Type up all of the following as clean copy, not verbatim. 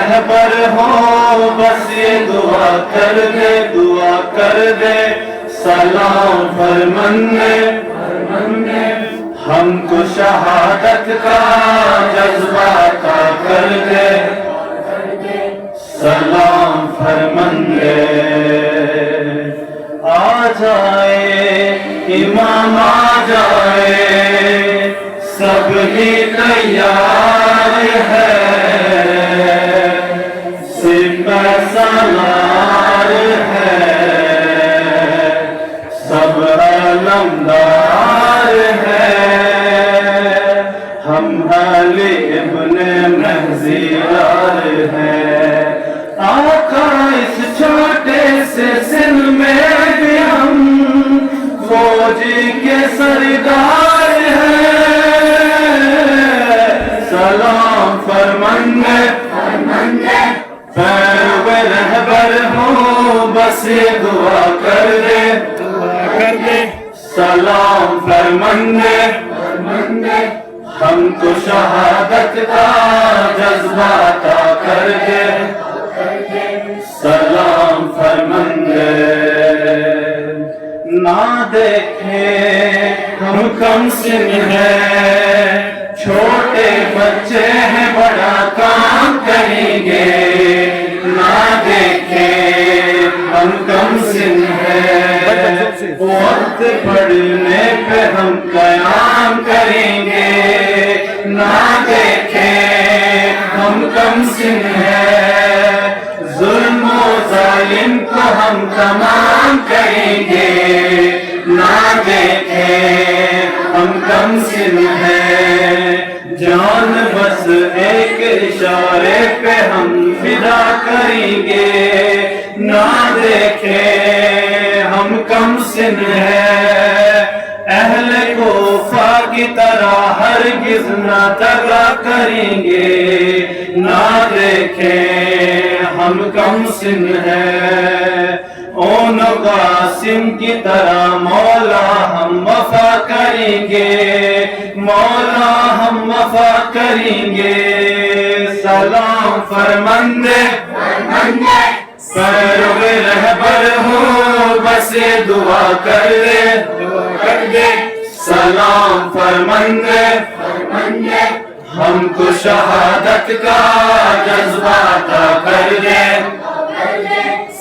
رہبر ہو بس یہ دعا کر دے سلام فرمانے ہم کو شہادت کا جذبہ عطا کر دے سلام فرمانے آ جائے امام آ جائے سب ہی تیار ہے سپہ سالار ہے سب علمدار ہے ہم علی ابن مہزیار ہیں آقا اس چھوٹے سے سن میں بھی ہم فوجی کے سردار ہیں سلام فرمانے پیرو رہبر ہوں بس یہ دعا کر دے سلام فرمانے ہم کو شہادت کا جذبہ عطا کر دے سلام فرمانے نہ دیکھے ہم کم سن ہیں چھوٹے بچے ہیں بڑا کام کریں گے نہ دیکھے ہم کم سن ہیں وقت پڑھنے پہ ہم قیام کریں گے نہ دیکھے ہم کم سن ہیں ظلم و ظالم کو ہم تمام کریں گے نہ دیکھے ہم کم سن ہیں جان بس ایک اشارے پہ ہم فدا کریں گے نہ دیکھے ہم کم سن ہیں اہل کوفہ کی طرح ہرگز نہ دغا کریں گے نہ دیکھیں ہم کم سن ہیں اون قاسم کی طرح مولا ہم وفا کریں گے مولا ہم وفا کریں گے سلام فرمانے پیرو رہبر ہوں بس یہ دعا کر دے سلام فرمانے ہم کو شہادت کا جذبہ عطا کر دے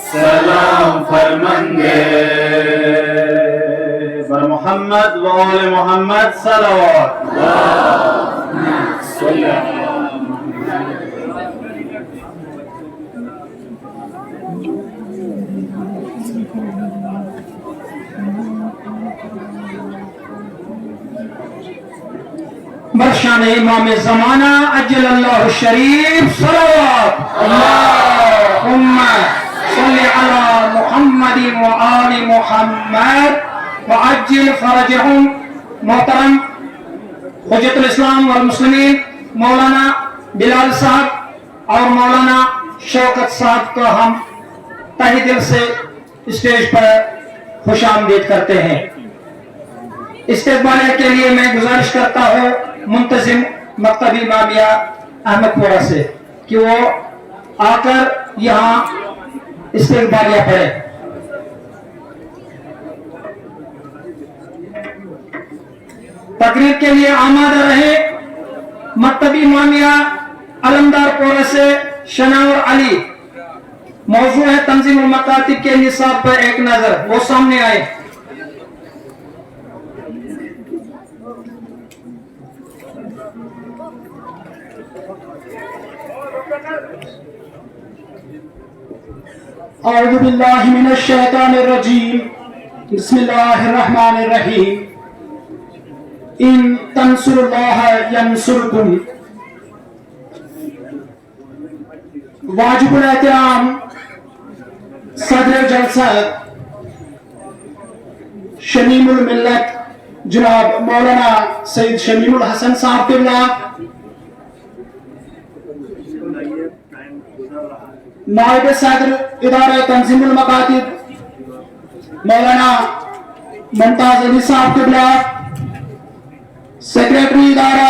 سلام فرمانے بر محمد و آل محمد صلوات برشان امام زمانہ عجل اللہ الشریف صلوات اللہم صلی علی محمد و آل محمد وعجل فرجہم محترم حجت الاسلام والمسلمین مولانا بلال صاحب اور مولانا شوکت صاحب کو ہم تہہ دل سے اسٹیج پر خوش آمدید کرتے ہیں استقبالیہ کے لیے میں گزارش کرتا ہوں منتظم مکتب امامیہ احمد پورہ سے کہ وہ آ کر یہاں استقبالیہ پڑھے تقریر کے لیے آمادہ رہے مکتب امامیہ علمدار پورہ سے شناور علی موضوع ہے تنظیم المکاتب کے نصاب پر ایک نظر وہ سامنے آئے اعوذ باللہ من الشیطان الرجیم بسم اللہ الرحمن الرحیم ان تنصر اللہ ینصرکم واجب الاحترام صدر جلسہ شمیم الملت جناب مولانا سید شمیم الحسن صاحب قبلہ نائب صدر ادارہ تنظیم المکاتب مولانا ممتاز علی صاحب قبلہ سیکریٹری ادارہ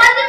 5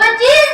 25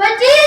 25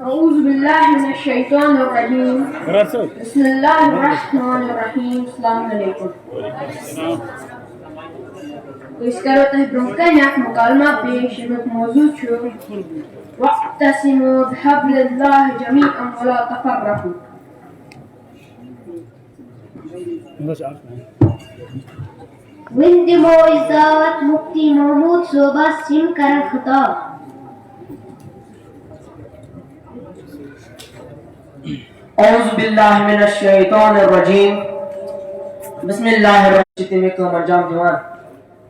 أعوذ بالله من الشيطان الرجيم قرار صوت بسم الله الرحمن الرحيم السلام عليكم اس کا روتا ہے برمکانیات مکالمہ پیش ایک موضوع چھو وَاعْتَصِمُوا بِحَبْلِ اللَّهِ جَمِيعًا وَلَا تَفَرَّقُوا بس آپ وندمو إزاوة مفتي محمود صوبة سمكر الخطاب. اعوذ باللہ من الشیطان الرجیم بسم اللہ الرحمن الرحیم انجام دیوان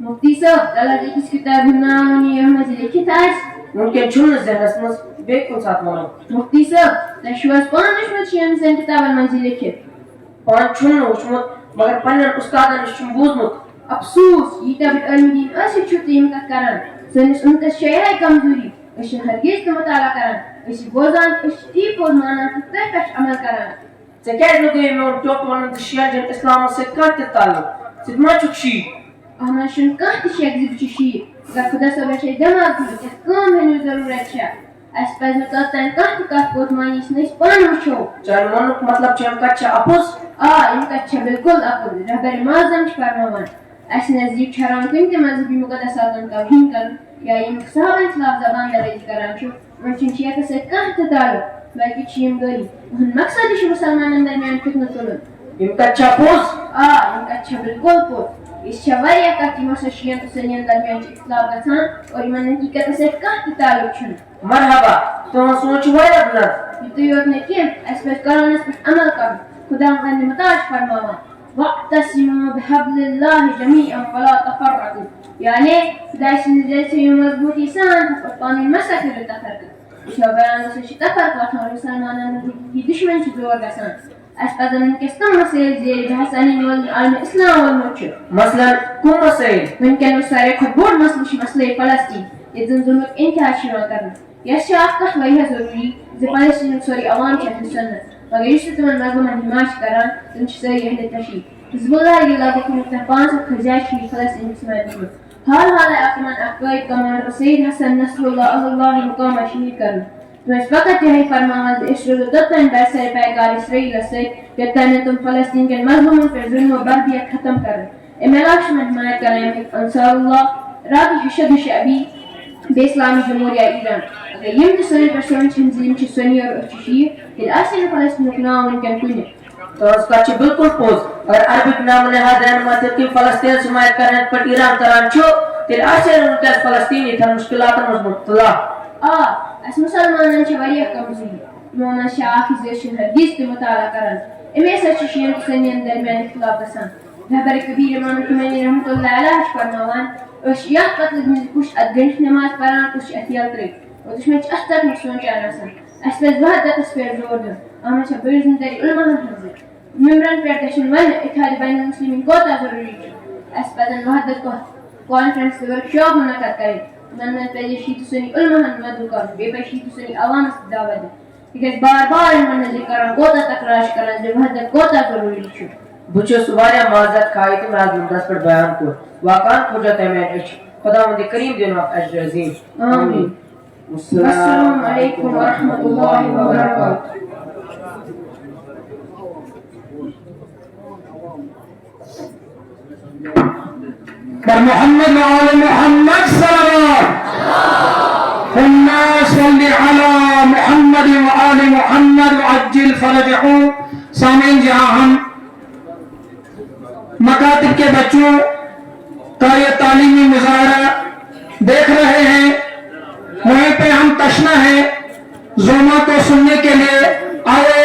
مفتی صاحب اللہ جی کس کتاب نامنی احمد لکھت ہے ممکن چھن ذہنس مز بے کن ساتھ ونو مفتی صاحب تشواز پان نشمت شیم سن کتاب المنزل لکھت پان چھن وچمت مگر پنن استادن نشم بوزمت افسوس یہ طبیعت علم دین اسی چھتی امکت کرن سنس انکس شیعہ کمزوری اشن ہرگیز کا مطالعہ کرن اسی بوزان اشتی پوز مانا تک پیش عمل کرن سکیت لگئی میں ان ٹوک ونن تشیع جن اسلام سے کرتے تعلق سدما چکشی احمد شن کہت شیخ زب چشی اگر خدا سب شیع دماغ بھی اس کام ہے ضرورت شاہ اس پاس مطلطان کہت کہت پوز مانی اس نیس پان وچھو چاہے منک مطلب چاہم کچھا اپوز امکت چھا بالکل اپوز رہبر معظم چپرنوان اس نزدیک چھران کنت مذہبی مقدساتن توہین کرن یا یم صحابہ خلاف زبان دریج کران چھو منچن شیخ سے کہت تعلق بلکہ چیم گری ان مقصد شو مسلمانان درمیان فتنہ تلن یم کچھا پوز امکت چھا بالکل پوز اس چھا وریا کہتی مسا شیعن تو سنین درمیان چھ اختلاف گسان اور ایمان حقیقت سے کہت تعلق چھن مرحبا تو سوچ وائرہ بلد یہ تو یوت نے کیم اس پر قرآن اس پر عمل کرن خدا مغنی متاج فرماوا وَاعْتَصِمُوا بِحَبْلِ اللَّهِ جَمِيعًا وَلَا تَفَرَّقُوا یعنی خدا اس نزدیل سے یہ مضبوطی سان اور پانی مسا کرو تفرق اس کا بیان اسے چھ تفرق واتھا اور مسلمانان کی دشمن چھ زور گسان اس پر زمین کستم مسئل زیر بحثانی علم اسلام والموچو مثلا کم مسئل ممکن اس سارے خود بور مسئلش مسئلہ فلسطین یہ ظلمت انتہا شروع کرنا یہ شاف کا وہی ضروری زی فلسطین سوری عوام چھ سنت مگر اس تمن مظلومان حمایت کران تم چھ سری اہل تشریح حزب اللہ یہ لاگو کہ مختلف 500 خرجائش کی فلسطین سمایت میں حال اکمان اقوائد کمانڈر سید حسن نصر اللہ مقام شہید کرنا تو اس وقت یہی فرماواز اشرد و دتن برسر پیکار اسرائیل اسرائیل یتانے تم فلسطین کے مظلومون پر ظلم و بردیت ختم کرن املاش من حمایت کریں انصار اللہ راضی حشد شعبی بے اسلامی جمہوریہ ایران اگر یم تسوری پر سوچ ہنزیم چھ سنی اور اچھشیر پھر آسین فلسطین اکناؤ ان کے کنی تو اس کا چھ بالکل پوز اگر عربک نام نہاد رہنما ترکی فلسطین سمایت کرنے پر ایران کران چھو پھر آسین ان کے فلسطینی تھا مشکلات مضبوط اس مسلمانان چھ واریہ کمزوری محمد شاہ حافظ ارشد حدیث کے مطالعہ کرن امی سچ شیعن سنین درمیان اختلاف گسان رہبر کبیر امام خمینی رحمۃ اللہ علیہ فرماوان اشیاء قتل میں کچھ ادگنش نماز پڑھان کچھ احتیاط کرے اور دشمن چھ استر میں سوچان آسان اس پر وحدت اس پر زور دن اما چھ بیر زندگی علماء حضر ممبران پیٹیشن ون اتحاد بین المسلمین کو تا ضروری ہے اس پر وحدت کو کانفرنس کے ورکشاپ منعقد کرے من پیجے شیط سنی علماء مدعو کر بے پہ شیط سنی عوام اس دعوت دے لیکن بار بار من ذکر کوتا تکراش کرن جو وحدت کوتا ضروری ہے بچے سواریا معذرت کھائی تم راز مدرس پر بیان کو واقعان حجت ہے میں خدا مند کریم دینو اجر عظیم آمین السلام علیکم ورحمۃ اللہ وبرکاتہ پر محمد وآل محمد صلوات ثم صل على محمد وآل محمد وعجل فرجهم سامعین جہاں ہم مکاتب کے بچوں کا یہ تعلیمی مظاہرہ دیکھ رہے ہیں وہیں پہ ہم تشنا ہے زوما کو سننے کے لیے آئے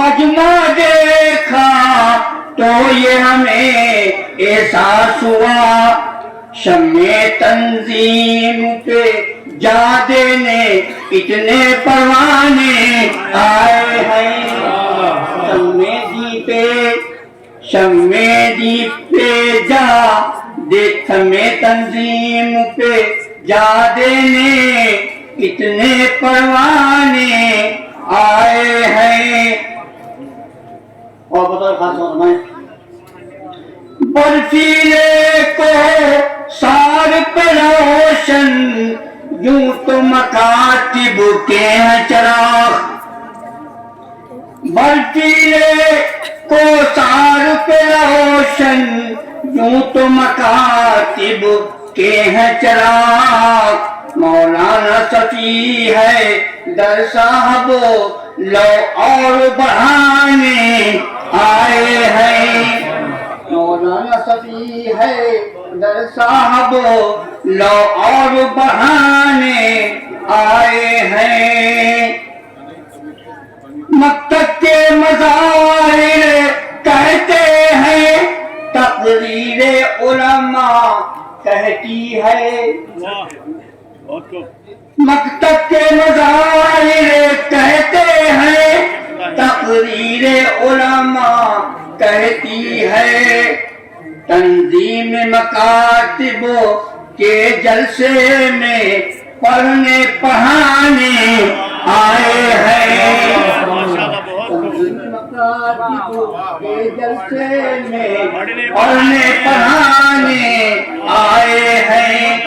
مجمع دیکھا تو یہ ہمیں احساس ہوا، شمع تنظیم پہ جا دینے اتنے پروانے آئے ہیں، شمع دیپ پہ جا دیکھ میں تنظیم پہ جا دینے اتنے پروانے آئے ہیں۔ اور بطور خاص فرمائیں، برفیلے کو سار پہ روشن یوں تو مکاتب کے ہیں چراغ، برفیلے کو سار پہ روشن یوں تو مکاتب کے ہیں چراغ، مولانا صفی ہے در صاحب لو اور بڑھانے آئے ہیں، مولانا صفی ہے در صاحب لو اور بڑھانے آئے ہیں۔ مکتب کے مظاہر کہتے ہیں، تقریر علماء کہتی ہے، مکتب کے مظاہر کہتے ہیں، تقریر علماء کہتی ہے، تنظیم مکاتب کے جلسے میں پڑھنے پڑھانے آئے ہیں، مکاتب کے جلسے میں پڑھنے پڑھانے آئے ہیں۔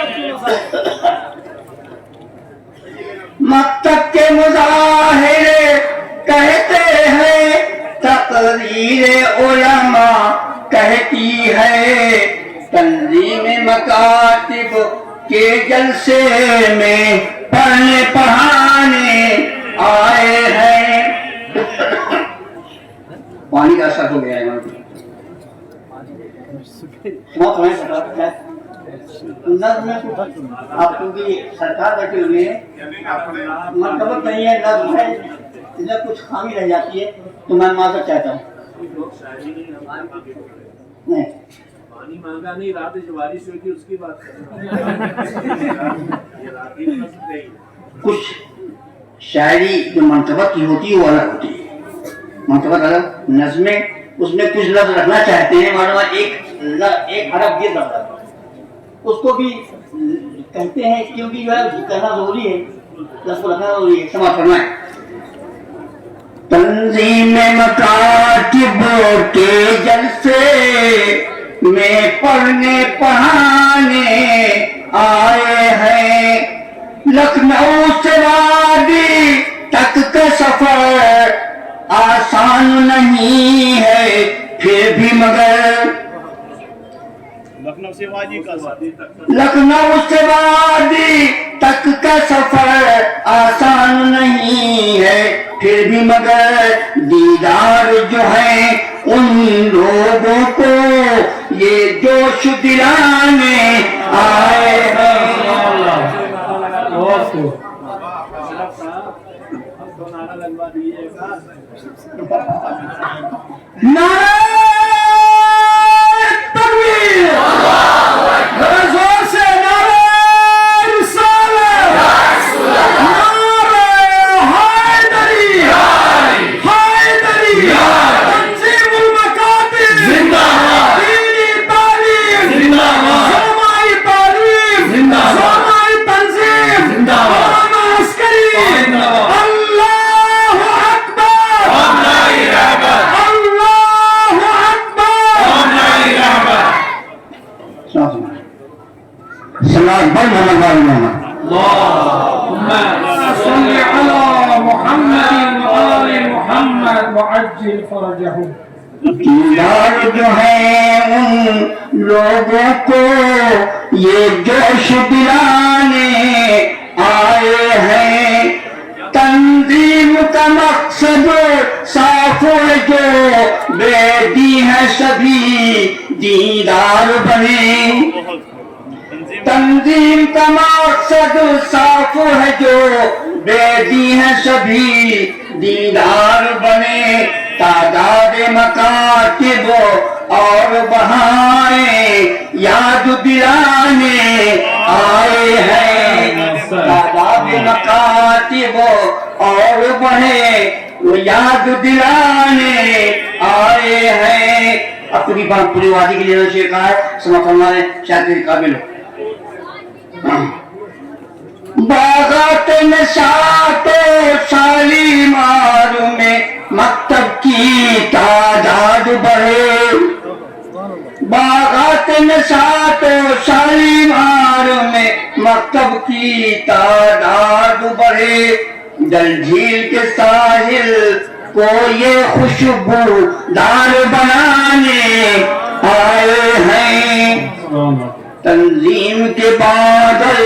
مکتب کے مظاہر کہتے ہیں، تقریر علماء کہتی ہے، تنظیم مکاتب کے جلسے میں پڑھنے پڑھانے آئے ہیں۔ پانی کا اثر ہو گیا ہے آپ کیونکہ سرکار بیٹھے ہوئے ہیں، مرتبت نہیں ہے، نظم ہے، اس میں کچھ خامی رہ جاتی ہے تو میں معذرت چاہتا ہوں۔ پانی مانگا نہیں، رات بارش ہوئی تھی اس کی بات کچھ شاعری جو منطبت کی ہوتی ہے وہ الگ ہوتی ہے، منطبت الگ، نظمیں اس میں کچھ لفظ رکھنا چاہتے ہیں، معلوم ایک حرف گر رہا ہے، اس کو بھی کہتے ہیں کیونکہ جو ہے کہنا ضروری ہے، لفظ رکھنا ضروری ہے۔ سماعت فرمائیں، تنظیم مکاتب کے جلسے میں پڑھنے پڑھانے آئے ہیں، لکھنؤ سے وادی تک کا سفر آسان نہیں ہے پھر بھی مگر، لکھنؤ سے وادی تک کا سفر آسان نہیں ہے پھر بھی مگر، دیدار جو ہے ان لوگوں کو یہ جوش دلانے آئے ہیں۔ دیدار جو ہے ان لوگوں کو یہ جوش دلانے آئے ہیں، تنظیم کا مقصد صاف ہے جو بے دین ہے سبھی دیدار بنے، تنظیم کا مقصد صاف ہے جو بے دین ہے سبھی دیدار بنے، تعداد مکاتب اور بہائیں یاد دلانے آئے ہیں، تعداد مکاتب اور بڑھے وہ یاد دلانے آئے ہیں. اپنی بات پوری وادی کے لیے شیخ کہا ہے، سما فرمانے شاید کے قابل ہو. باغات نشاط و شالیمار میں مکتب کی تعداد بڑھے، باغات نشاط و شالیمار میں مکتب کی تعداد بڑھے. ڈل جھیل کے ساحل کو یہ خوشبو دار بنانے آئے ہیں، تنظیم کے بادل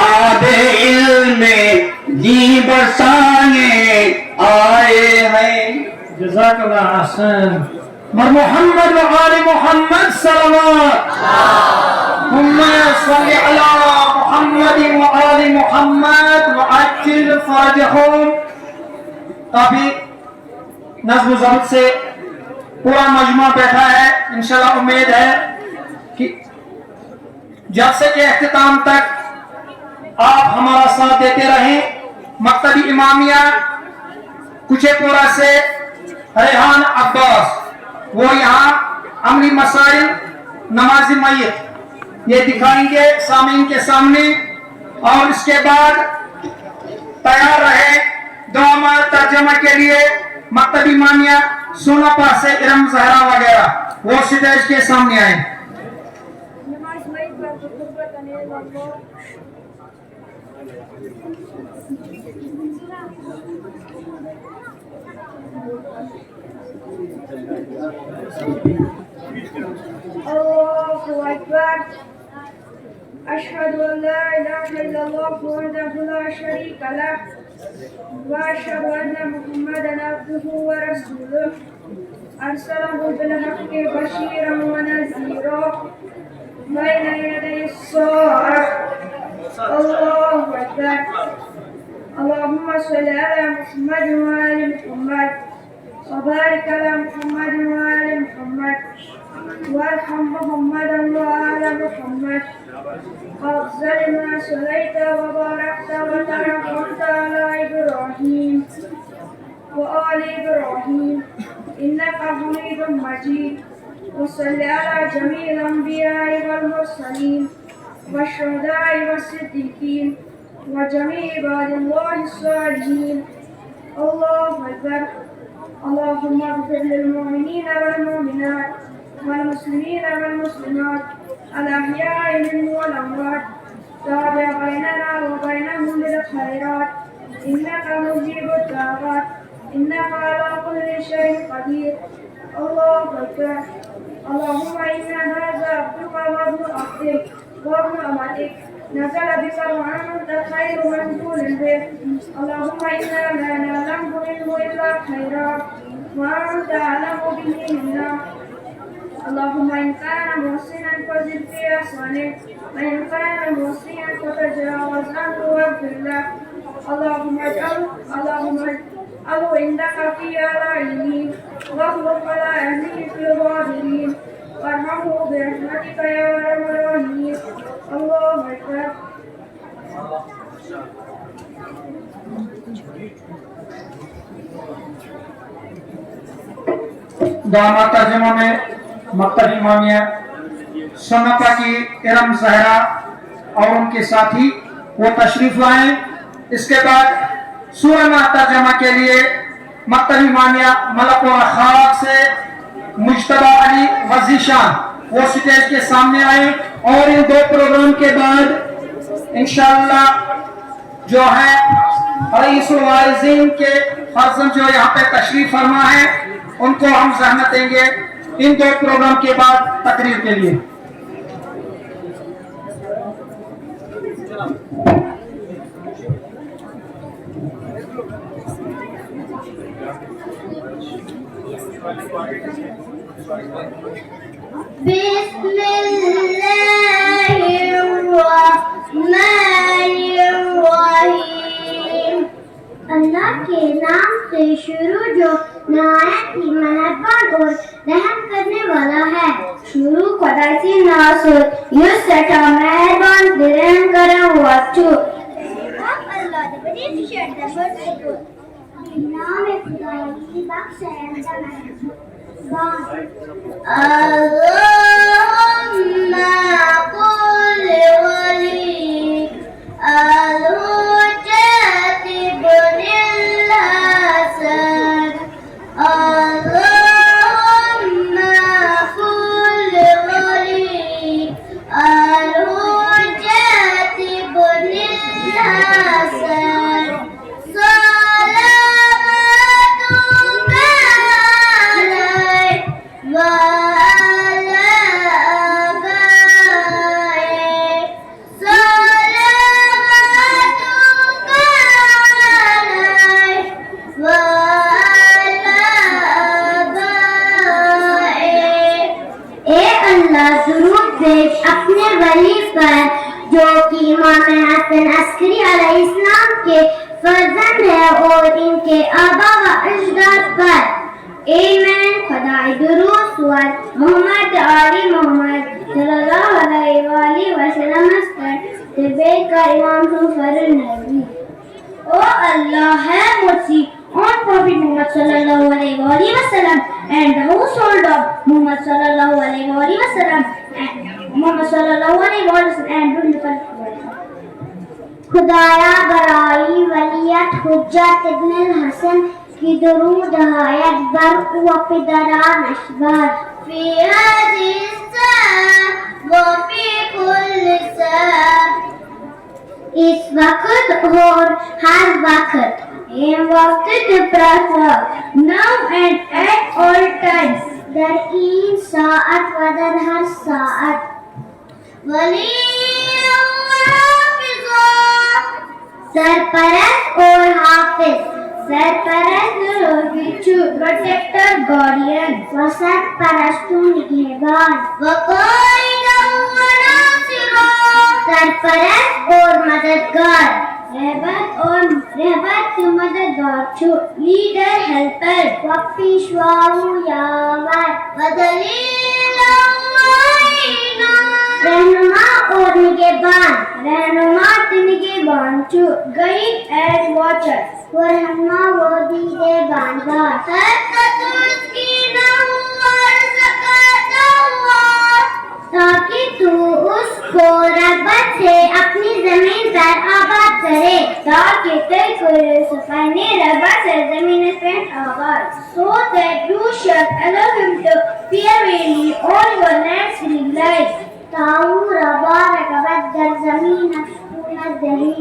آب علم دی برسانے آئے ہیں. جزاک اللہ احسن. مر محمد و آل محمد صلوات. اللهم صل على محمد و آل محمد وعجل فرجهم. کافی نظم و ضبط سے پورا مجمع بیٹھا ہے. انشاءاللہ امید ہے کہ جلسے کے اختتام تک آپ ہمارا ساتھ دیتے رہیں. مکتب امامیہ کچے پورا سے ریحان عباس وہ یہاں عملی مسائل نماز میت یہ دکھائیں گے سامعین کے سامنے، اور اس کے بعد تیار رہے دعا ترجمہ کے لیے مکتب امامیہ سوناپا سے ارم زہرا وغیرہ وہ سٹیج کے سامنے آئیں. الله أكبر. أشهد أن لا إله إلا الله وحده لا شريك له وأشهد أن محمدا عبده ورسوله أرسله بالحق بشيرا ونذيرا بين يدي الساعة. الله أكبر. اللهم صل على محمد وآل محمد وبارك على محمد وآل محمد وارحم محمدا وآل محمد وأفضل ما صليت وباركت وترحمت على إبراهيم وآل إبراهيم إنك حميد مجيد. وصل على جميع الأنبياء والمرسلين والشهداء والصديقين وجميع عباد الله الصالحين. الله أكبر. اللهم اغفر للمؤمنين والمؤمنات والمسلمين والمسلمات الأحياء منهم والأموات. تابع بيننا وبينهم بالخيرات إنك مجيب الدعوات إنك على كل شيء قدير. الله أكبر. اللهم إن هذا عبدك وابن عبدك وابن أمتك نزل بك وأنت خير منزول به. اللهم إنا لا نعلم منه إلا خيرا وأنت أعلم به منا. اللهم إن كان محسنا فزد في إحسانه وإن كان مسيئا فتجاوز عنه واغفر له. اللهم اجعله عندك في علائه واخلق على أهله في الغابرين وارحمه برحمتك يا أرحم الراحمين. الله أكبر. دعا ترجمہ میں مکتب امامیہ سوناپا کی ارم زہرا اور ان کے ساتھی وہ تشریف لائیں. اس کے بعد سورہ ترجمہ کے لیے مکتب امامیہ ملک و خاک سے مجتبی علی وزیشان وہ سٹیج کے سامنے آئیں. اور ان دو پروگرام کے بعد انشاءاللہ جو ہے رئیس الوارثین کے فرزند جو یہاں پہ تشریف فرما ہے ان کو ہم زحمت دیں گے ان دو پروگرام کے بعد تقریر کے لیے. بسم اللہ الرحمن الرحیم. اللہ کے نام سے شروع جو نہایت ہی مہربان اور رحم کرنے والا ہے. شروع خدا سے ناسود یوں سٹا مہربان سے رحم کرا ہوا چھوٹ. اللہ the beneficent, the merciful. نام خدا کی بخش ہے اللهم قل ولي الحجة بن الحسن اللهم قل ولي الحجة بن الحسن صلواتك عليه وعلى آبائه صلواتك عليه وعلى آبائه. اے اللہ درود بھیج اپنے ولی پر جو کہ امام حسن عسکری علیہ السلام کے فرزند ہے اور ان کے آبا و اجداد پر. ایمین. خدای درود سوال محمد علی محمد صلی اللہ علیہ وآلہ وسلم پر طبع کا امام سفر النبی. O Allah, have mercy on Prophet Muhammad sallallahu alaihi wasallam and the household of Muhammad sallallahu alaihi wasallam and Muhammad sallallahu alaihi wasallam and the خدایا برائی ولیت حجت ابن الحسن کی درود ہایت بر و پدران اشبار فی هذه الساعة وفی كل ساعة. اس وقت اور ہر وقت. In وقت پراسا now and at all times. در این ساعت و در ہر ساعت. ولی سرپرست اور حافظ. سرپرست پروٹیکٹر گارڈین و سرپرستوں نگہبان. وقائدا و ناصرا. سرپرست اور مددگار. رہبر و مددگار چھو. لیڈر ہیلپر و پیشوارو یاور. و دلیل رہنما اور نگہبان. رہنما نگہبان چھو. Guide and watcher. وہ رہنما وہ دیدے باندار. تاکہ تو اس کو رغبت سے اپنی زمین پر آباد کرے. تاکہ تیرے کو سفرنے رغبت سے زمین پر آباد. So that you shall allow him to fear really all your lands in life. تاؤ ربا رغبت در زمین افسونت دہی.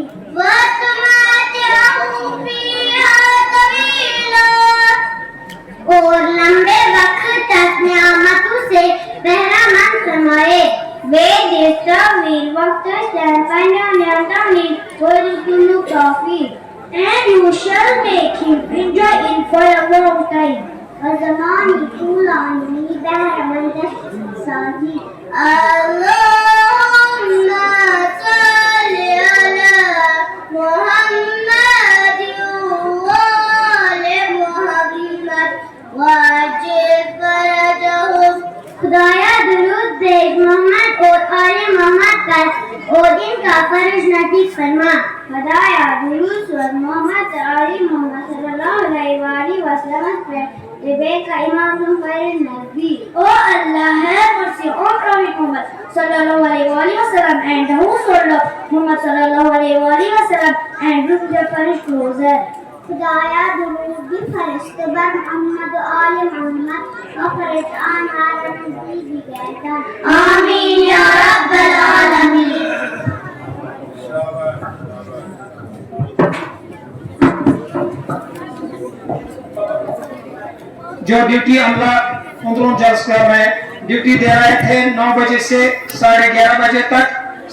اور لمبے وقت تک نعمتوں سے بہرہ مند فرمائے. Where they serve will walk and find out their family for the coffee. And you shall make him enjoy it for a long time. وزمان طول عمری بہرہ مند سازی. اللهم صل على محمد وآل محمد واجب فرجهم. خدایا درود بھیج محمد اور آل محمد پر اور ان کا فرض نصیب فرما. خدایا درود سور محمد آل محمد صلی اللہ علیہ وآلہ وسلم پر طبع کا امام سفر النبی. Oh Allah, have mercy on Prophet Muhammad sallallahu alaihi wasallam and the household of Muhammad sallallahu alaihi wasallam and group the first closer. خدایا درود بھی فرشت بر محمد و آل محمد و فرشت آنہار نبی بھی کہتا. آمین یا رب العالمین. جو ڈیوٹی عملہ اندرون جلس کر میں ڈیوٹی دے رہے تھے 9 بجے سے 11:30 بجے تک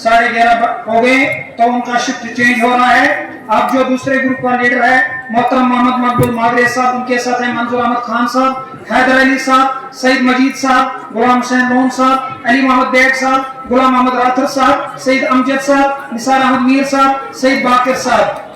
11:30 ہو گئے تو ان کا شفٹ چینج ہو رہا ہے. اب جو دوسرے گروپ کا لیڈر ہے محترم محمد مقبول مادری صاحب, ان کے ساتھ ہیں منظور احمد خان صاحب, حیدر علی صاحب, سعید مجید صاحب, غلام حسین لون صاحب, علی محمد بیگ صاحب, غلام محمد راتھر صاحب, سعید امجد صاحب, نثار احمد میر صاحب, سعید باقر صاحب.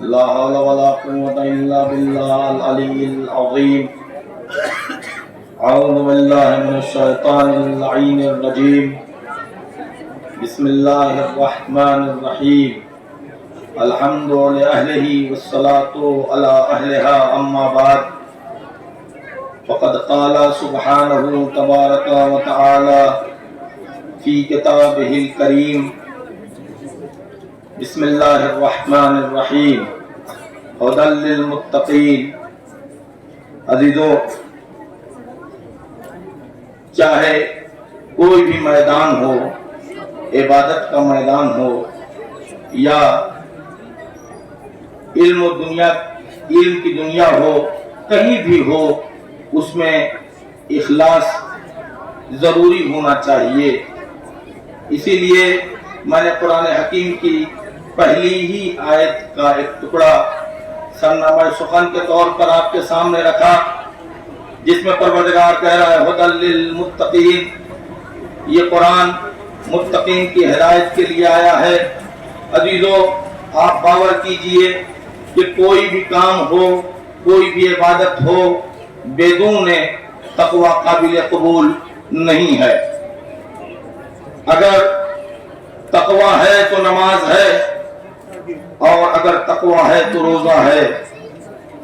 لا حول ولا قوة إلا بالله العلي العظيم أعوذ بالله من الشيطان اللعين الرجيم بسم الله الرحمن الرحيم الحمد لأهله والصلاة على أهلها أما بعد فقد قال سبحانه تبارك وتعالى في كتابه الكريم بسم الله الرحمن الرحيم هدى للمتقين. عزیزو، چاہے کوئی بھی میدان ہو، عبادت کا میدان ہو یا علم کی دنیا ہو، کہیں بھی ہو، اس میں اخلاص ضروری ہونا چاہیے. اسی لیے میں نے قرآن حکیم کی پہلی ہی آیت کا ایک ٹکڑا سرنامہ سخن کے طور پر آپ کے سامنے رکھا، جس میں پروردگار کہہ رہا ہے ھدی للمتقین. یہ قرآن متقین کی ہدایت کے لیے آیا ہے. عزیزو، آپ باور کیجئے کہ کوئی بھی کام ہو، کوئی بھی عبادت ہو، بدون تقوی قابل قبول نہیں ہے. اگر تقوی ہے تو نماز ہے، اور اگر تقوی ہے تو روزہ ہے،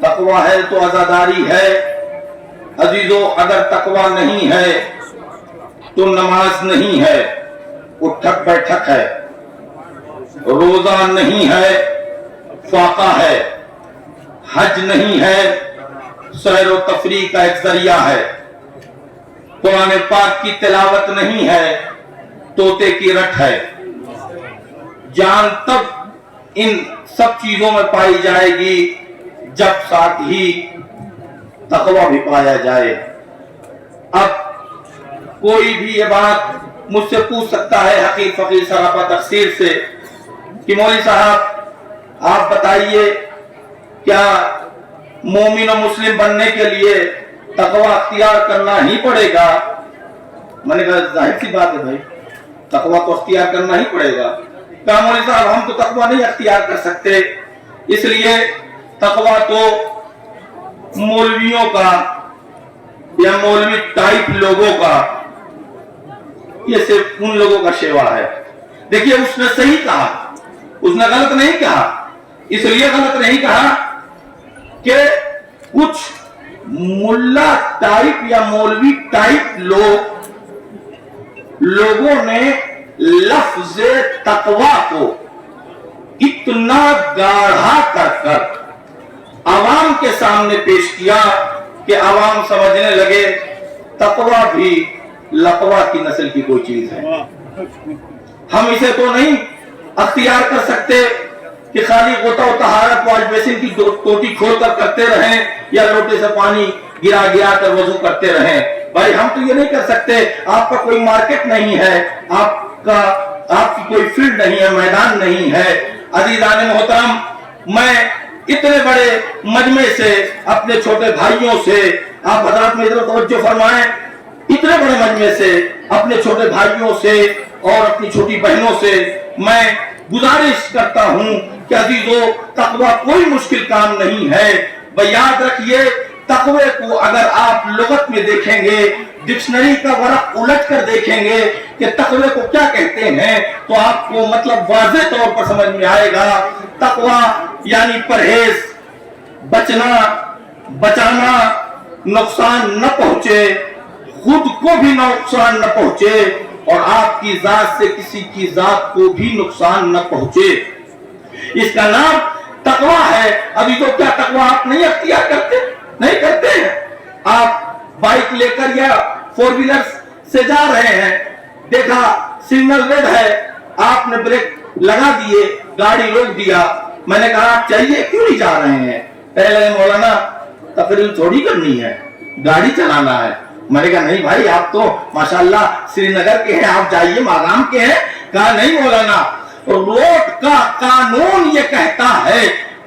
تقوی ہے تو عزاداری ہے. عزیزو، اگر تقوی نہیں ہے تو نماز نہیں ہے، اٹھک بیٹھک ہے. روزہ نہیں ہے، فاقہ ہے. حج نہیں ہے، سیر و تفریح کا ایک ذریعہ ہے. قرآن پاک کی تلاوت نہیں ہے، طوطے کی رٹ ہے. جان تب ان سب چیزوں میں پائی جائے گی جب ساتھ ہی تقوی بھی پایا جائے. اب کوئی بھی یہ بات مجھ سے پوچھ سکتا ہے حقیر فقیر سراپا تفسیر سے کہ مولوی صاحب آپ بتائیے، کیا مومن و مسلم بننے کے لیے تقوی اختیار کرنا ہی پڑے گا؟ میں نے کہا ظاہر سی بات ہے بھائی، تقوی تو اختیار کرنا ہی پڑے گا. کہا مولوی صاحب ہم تو تقوی نہیں اختیار کر سکتے، اس لیے تقوی تو مولویوں کا یا مولوی ٹائپ لوگوں کا، یہ صرف ان لوگوں کا شیوا ہے. دیکھیے، اس نے صحیح کہا، اس نے غلط نہیں کہا. اس لیے غلط نہیں کہا کہ کچھ ملا ٹائپ یا مولوی ٹائپ لوگوں نے لفظ تقوی کو اتنا گاڑھا کر کر عوام کے سامنے پیش کیا کہ عوام سمجھنے لگے تقوی بھی لقوی کی نسل کی کوئی چیز ہے. ہم اسے تو نہیں اختیار کر سکتے کہ خالی غوطہ و طہارت واش بیسن کی ٹوٹی کھول کر کرتے رہیں یا لوٹے سے پانی گرا گرا کر وضو کرتے رہیں. بھائی ہم تو یہ نہیں کر سکتے. آپ کا کوئی مارکیٹ نہیں ہے، آپ کی کوئی فیلڈ نہیں ہے، میدان نہیں ہے. عزیزان محترم، میں اتنے بڑے مجمع سے، اپنے چھوٹے بھائیوں سے، آپ حضرات میں ادھر توجہ فرمائیں، اتنے بڑے مجمع سے، اپنے چھوٹے بھائیوں سے اور اپنی چھوٹی بہنوں سے میں گزارش کرتا ہوں کہ عزیزو، تقوی کوئی مشکل کام نہیں ہے. بھائی یاد رکھیے، تقوی کو اگر آپ لغت میں دیکھیں گے، ڈکشنری کا ورق الٹ کر دیکھیں گے کہ تقوی کو کیا کہتے ہیں، تو آپ کو مطلب واضح طور پر سمجھ میں آئے گا. تقوی یعنی پرہیز، بچانا، نقصان نہ پہنچے، خود کو بھی نقصان نہ پہنچے، اور آپ کی ذات سے کسی کی ذات کو بھی نقصان نہ پہنچے. اس کا نام تقوی ہے. ابھی تو کیا تقوی آپ نہیں اختیار کرتے؟ نہیں کرتے ہیں. آپ بائک لے کر یا فور ویلر سے جا رہے ہیں، دیکھا سگنل ریڈ ہے، آپ نے بریک لگا دیے، گاڑی روک دیا. میں نے کہا آپ چاہیے کیوں نہیں جا رہے ہیں؟ پہلے مولانا تقریر تھوڑی کرنی ہے، گاڑی چلانا ہے. میں نے کہا نہیں بھائی، آپ تو ماشاءاللہ سری نگر کے ہیں، آپ جائیے ماگام کے ہیں. کہا نہیں مولانا، روڈ کا قانون یہ کہتا ہے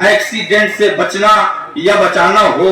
ایکسیڈنٹ سے بچنا یا بچانا ہو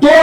2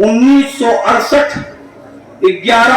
1968 11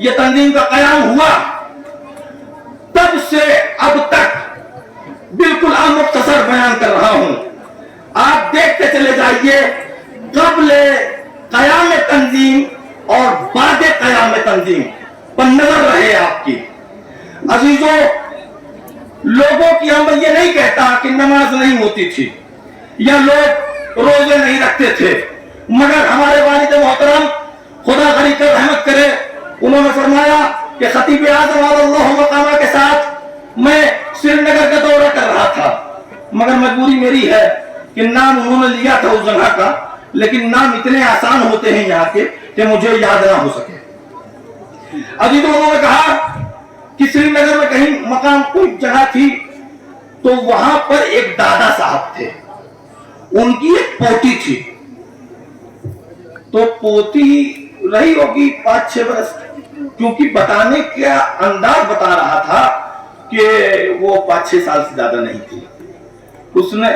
یہ تنظیم کا قیام ہوا تب سے اب تک بالکل مختصر بیان کر رہا ہوں. آپ دیکھتے چلے جائیے قبل قیام تنظیم اور بعد قیام تنظیم پر نظر رہے آپ کی. عزیزوں، لوگوں کی ہم یہ نہیں کہتا کہ نماز نہیں ہوتی تھی یا لوگ روزے نہیں رکھتے تھے، مگر ہمارے والد محترم خدا غنی کر رحمت کرے، انہوں نے فرمایا کہ خطیب اعظم اللہ مقامہ کے ساتھ میں سری نگر کا دورہ کر رہا تھا، مگر مجبوری میری ہے کہ نام انہوں نے لیا تھا اس جگہ کا، لیکن نام اتنے آسان ہوتے ہیں یہاں کے کہ مجھے یاد نہ ہو سکے. عزیزوں، انہوں نے کہا کہ سری نگر میں کہیں مقام کوئی جگہ تھی تو وہاں پر ایک دادا صاحب تھے، ان کی ایک پوتی تھی، تو پوتی رہی ہوگی 5-6 برس، کیونکہ بتانے کا انداز بتا رہا تھا کہ وہ 5-6 سال سے زیادہ نہیں تھی. اس نے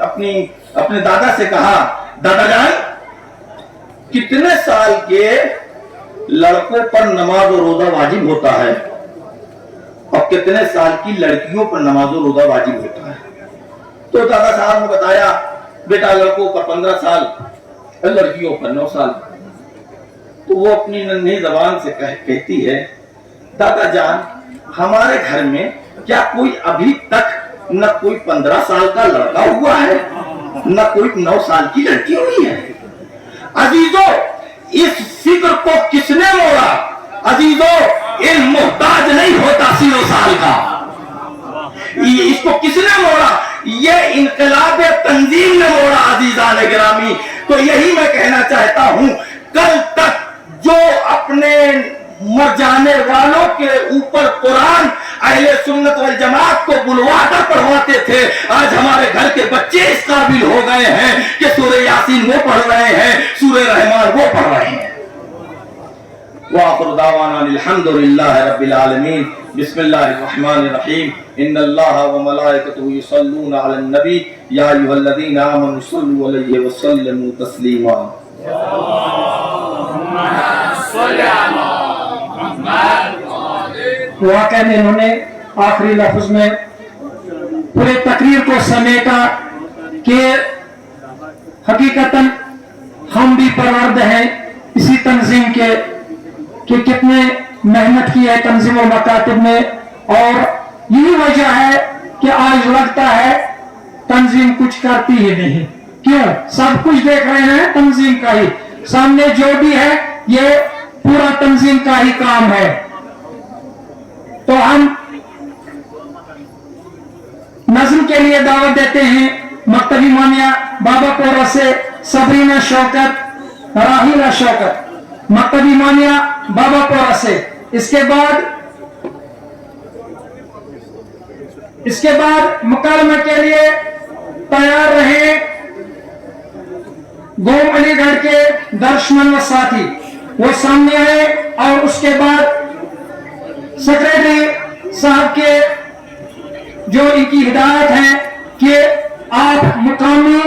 اپنے دادا سے کہا، دادا جان کتنے سال کے لڑکوں پر نماز و روزہ واجب ہوتا ہے اور کتنے سال کی لڑکیوں پر نماز و روزہ واجب ہوتا ہے؟ تو دادا صاحب نے بتایا، بیٹا لڑکوں پر 15 سال، لڑکیوں پر 9 سال. تو وہ اپنی ننھی زبان سے کہتی ہے، دادا جان ہمارے گھر میں کیا کوئی ابھی تک نہ کوئی 15 سال کا لڑکا ہوا ہے نہ کوئی 9 سال کی لڑکی ہوئی ہے؟ عزیزوں، اس فکر کو کس نے موڑا؟ عزیزوں، علم محتاج نہیں ہوتا 0 سال کا. اس کو کس نے موڑا؟ یہ انقلاب تنظیم نے موڑا. عزیزان گرامی، تو یہی میں کہنا چاہتا ہوں، کل تک جو اپنے مر جانے والوں کے اوپر قرآن اہل سنت والجماعت کو بلوا کر پڑھواتے تھے، آج ہمارے گھر کے بچے اس قابل ہو گئے ہیں کہ سورہ یاسین وہ پڑھ رہے ہیں، سورہ رحمان وہ پڑھ رہے ہیں. وآخر دعوانا الحمدللہ رب العالمین. بسم اللہ الرحمن الرحیم. ان اللہ وملائکتہ یصلون علی النبی یا ایھا الذین آمنوا صلوا علیہ وسلموا تسلیما. واقعہ میں انہوں نے آخری لفظ میں پورے تقریر کو سمیٹا کہ حقیقتاً ہم بھی پرورد ہیں اسی تنظیم کے کہ کتنے محنت کی ہے تنظیم و مکاتب میں، اور یہی وجہ ہے کہ آج لگتا ہے تنظیم کچھ کرتی ہی نہیں. کیوں؟ سب کچھ دیکھ رہے ہیں تنظیم کا ہی، سامنے جو بھی ہے یہ پورا تنظیم کا ہی کام ہے. تو ہم نظم کے لیے دعوت دیتے ہیں مکتب امامیہ بابا پورہ سے صبرینہ شوکت، راحیلہ شوکت، مکتب امامیہ بابا پورہ سے. اس کے بعد مکالمہ کے لیے تیار رہے گوم علی گڑھ کے درشمن و ساتھی، وہ سامنے آئے، اور اس کے بعد سیکریٹری صاحب کے جو ان کی ہدایت ہے کہ آپ مقامی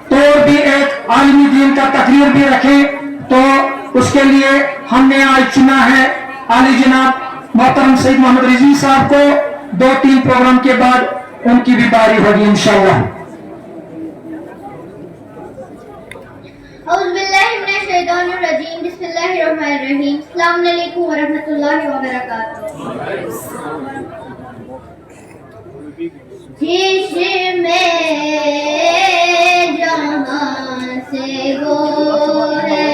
طور بھی ایک عالمی دین کا تقریر بھی رکھیں، تو اس کے لیے ہم نے آج چنا ہے عالی جناب محترم سید محمد رضوی صاحب کو. 2-3 پروگرام کے بعد ان کی بھی باری ہوگی انشاءاللہ. اعوذ باللہ من الشیطان الرجیم. بسم اللہ الرحمن الرحیم. السلام علیکم ورحمۃ اللہ وبرکاتہ. جس میں جہاں سے وہ ہے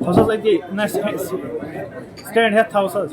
Thousands of the stand here thousands.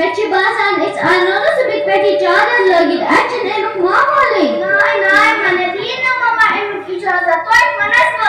Mechi basan it's another so big petty charger logit action they look normally. Nai mane dina mama em ki charger toy manas ko.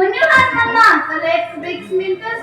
When you have mama Let's big minutes.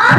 8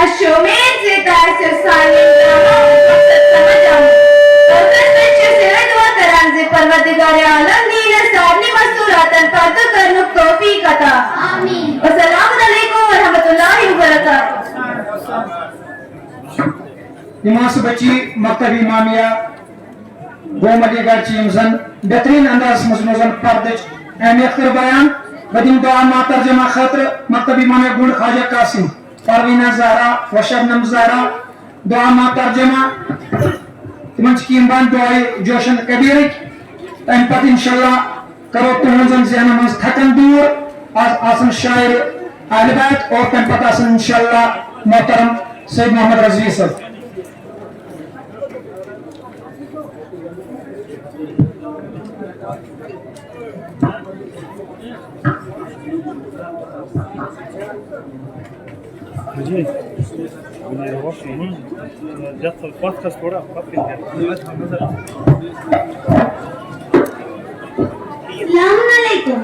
الشومين زي تأثير صالح مقصد سمجھم فقط بچے سے ردوہ کران زي پروردگار عالم دین سارنی مستوراتن فاتو کرنک توفیق عطا آمین. والسلام علیکم ورحمۃ اللہ وبرکاتہ. نماز بچی مکتب امامیہ گوم علی گڑھ چیمزن بہترین انداز مزن پردچ اہمیت کر بیان بدیم دعا ما ترجمہ خاطر مکتب امامیہ گنڈ خواجہ قاسم پروینہ زہرا و شبنم زہرا دعا ما ترجمہ تمن چکیم بان دعائی جوشن کبیرک تم پت انشاءاللہ کرو تہنزن ذہن مز تھکن دور آسن شاعر اہل بیت اور تم پت آسن انشاءاللہ محترم سید محمد رضوی صاحب. جی جت البودكاست ورا السلام علیکم.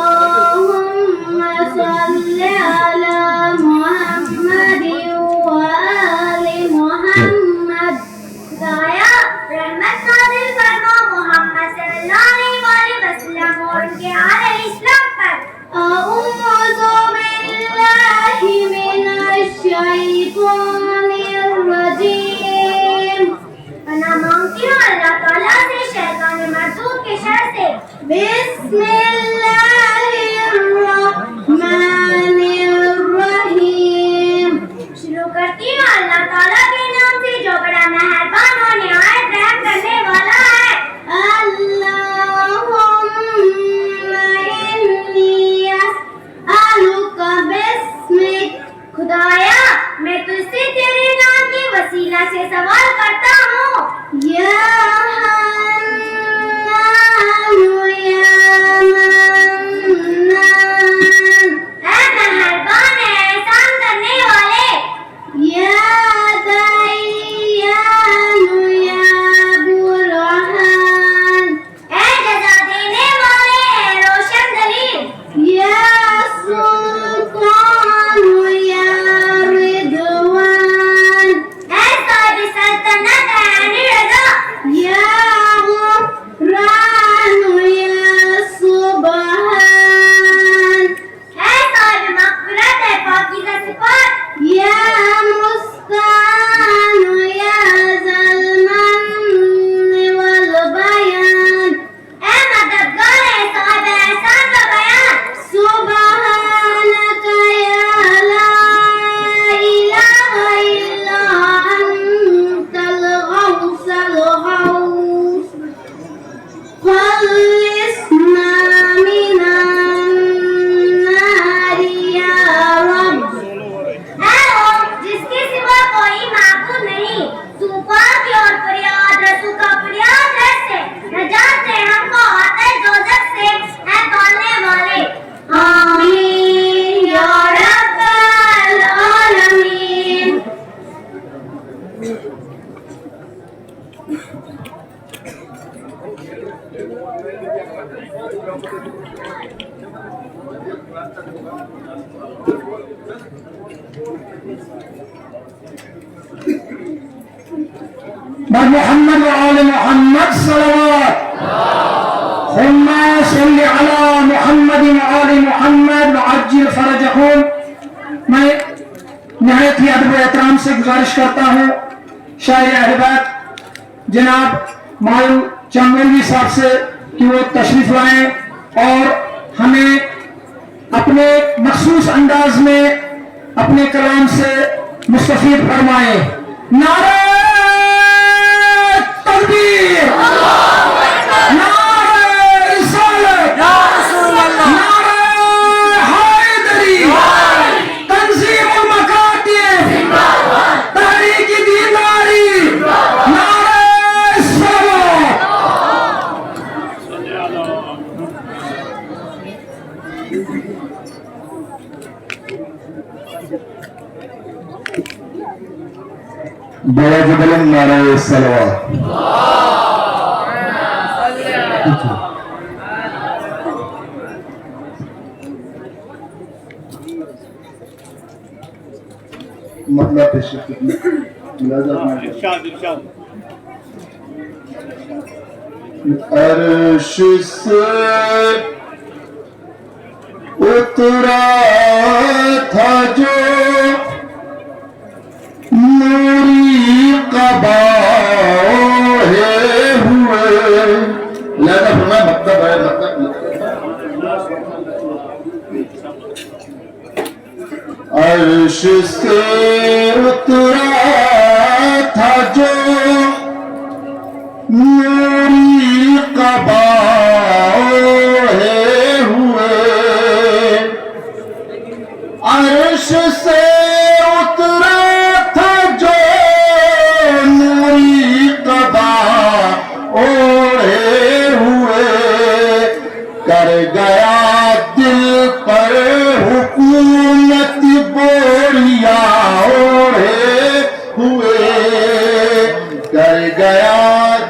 اللهم صل على محمد وآل محمد. خدایا رحمت نازل فرما محمد صلی اللہ علیہ وسلم اور ان کے آل اسلام پر. اعوذ باللہ من الشیطان الرجیم. انا مانگتی ہوں اللہ تعالیٰ سے شیطان مردود کے شر سے. بسم اللہ الرحمن الرحیم. شروع کرتی ہوں اللہ تعالیٰ کے نام سے جو بڑا مہربان اور نہایت رحم کرنے والا ہے. اللہم انی اسألک باسمک. خدایا میں تجھ سے تیرے نام کے وسیلہ سے سوال کرتا ہوں. یا حنان یا منان. اے مہربان ہے احسان کرنے والے. یا دیان یا برہان. اے جزا دینے والے اے روشن دلیل. یا سلطان یا رضوان. اے صاحب محمد وآل محمد صلوات ثم صل على محمد وآل محمد وعجل فرجهم. میں نہایت ہی ادب و احترام سے گزارش کرتا ہوں شاعر اہل جناب مایو چمولی صاحب سے کہ وہ تشریف لائیں اور ہمیں اپنے مخصوص انداز میں اپنے کلام سے مستفید فرمائیں. نعرہ تکبیر، نعرہ رسالت، نعرہ حیدری، تنظیم المکاتب، تحریک دینداری، نعرہ صلوات. بڑا جبل نعرہ صلوات. مطلب عرش سے اترا تھا جو نوری قبا ہوئے. لہذا فرمایا مطلب ہے عرش سے اترا تھا جو نوری قبا ہوئے. عرش سے اترا تھا جو نوری قبا اوڑھے ہوئے. کر گیا دل پر حکومت بوریا اوڑھے ہوئے. کر گیا